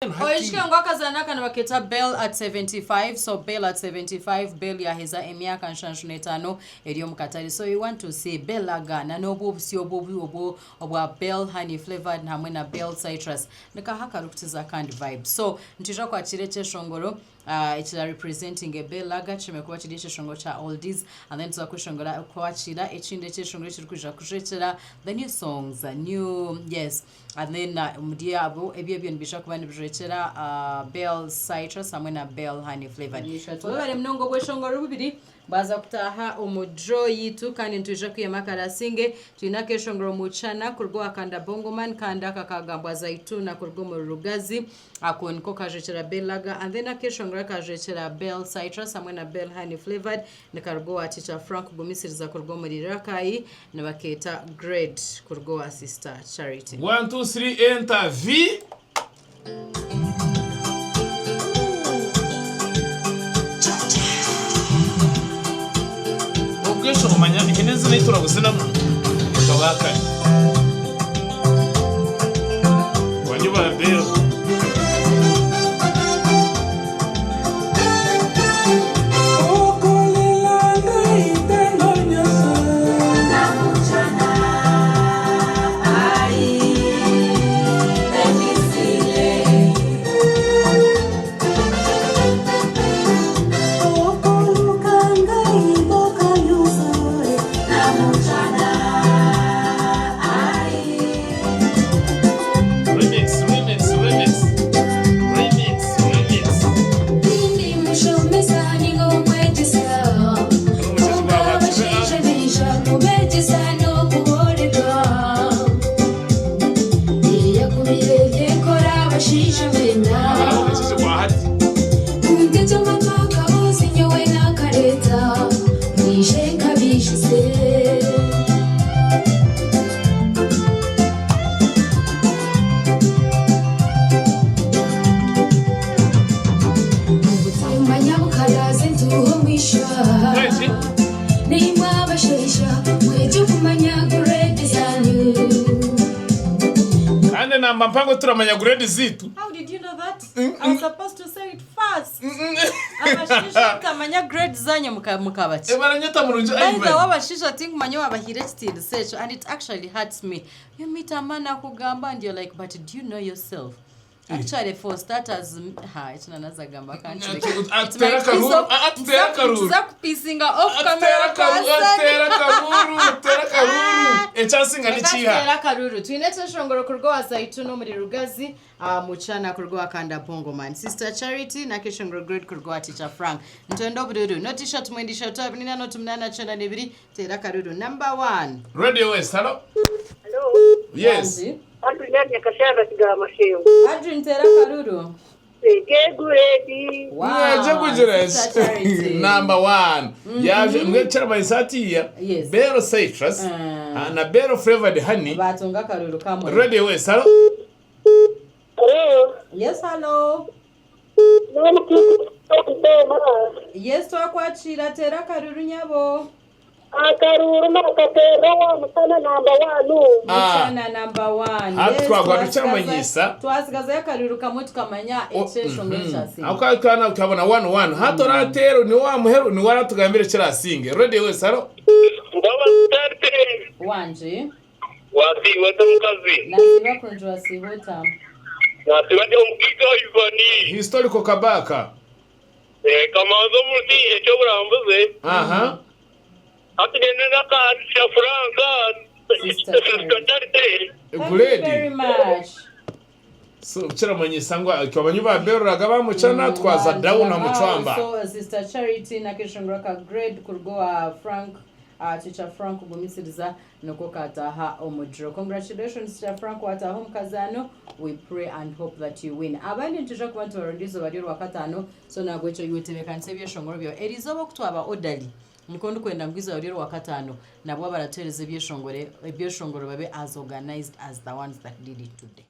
Oishika ngwaka zanaka na baketa Bell at 75. So Bell at 75, Bell ya heza emyaka nshanshunetano eriyo mukatari. So you want to say Bell agana no bobusi obo obwa Bell honey flavored hamwe na Bell citrus. Nika haka rukutiza kandi vibe. So ntija kwa chirete shongoro it's representing a Bell lager chimekuwa chidishe shongo cha oldies, and then tuzakushongora kwa chira echinde cheshongoro chirikuja kushechera the new songs, new and then mudiabo ebyo nbisha kubandi bishechera Bell citrus hamwe na Bell honey flavored. So bari mnongo gweshongoro bubiri baza kutaha umudro yitu kandi ntuje kuyamakara singe twinake shongoro muchana kurgo Kanda Bongoman kanda kakagambwa zaituna kurgo mu rugazi akoniko kajechera Bell lager, and then akeshongora kajechera Bell citrus hamwe na Bell honey flavored nikargo aticha Frank gumisiriza kurgo muri rakai na baketa grade kurgo sister Charity. 1 2 3 enter V. Kesho kumanya ikinenzi naitura gusinamu kabaka wanyuba Bell mpango turamanya grade zitu. How did you know that? I was supposed to say it fast. Abashisha kamanya grade zanya mukabachi. Ebaranyata murunje aiva. By the way, abashisha think manyo abahire still search, and it actually hurts me. You meet a man akugamba and you're like, but do you know yourself? Actually, for starters, it's another gamba can't make it. Atera karuru. Zak pisinga off camera. Atera karuru. Echasinga ni chiha. Atera karuru. Twinete shongoro kurgo asaituno muri rugazi, muchana kurgo Kanda Bongoman. Sister Charity na keshongoro grade kurgo teacher Frank. Ntendo bududu. No t-shirt mwendisha tab nina no tumnana chana nibiri. Tera karuru. Number 1. Radio West. Hello. Hello. Yes. Adrian yakashaba sigama sheyo. Adrian tera karuru. Seguredi. Wow. Number 1. Yaje mwechera maisati ya Bell citrus na Bell flavored honey. Batunga karuru kamwe. Radio West. Hello. Hello. Yes, hello. Yes, twakwachira tera karuru nyabo. Akaruru makatera wa mutana number 1. Muchana number 1. Atwagwa duchamanyisa. Twasigaza yakaruru kamwe tukamanya echesho ngechasi. Akakana ukabona 1 hato ratero ni wa muheru ni waratugambire kirasinge. Radio West. Hello. Ndaba tarte. Wanje. Wati watamukazi. Nasiba kunjwa sihota. Nasiba umukika Ivani. Historical kabaka. Kamazo muti echo burambuze. Aha. Thank you very much. So chiramanyisa ngwa kwabanyuba Bell ragaba muchana twaza down na muchwamba. So Sister Charity na keshongoroka grade kurgoa Frank teacher Frank gumisiriza nokoka ataha omudro. Congratulations Sister Frank wata home kazano. We pray and hope that you win. Abandi ntuje kubantu barondizo badiru wakatano so nagwecho yuwetebeka nsebye shongoro byo erizobo kutwaba odali. Nikondo kwenda mbwiza rero wakatano nabwo baratereze byeshongoro babe as organized as the ones that did it today.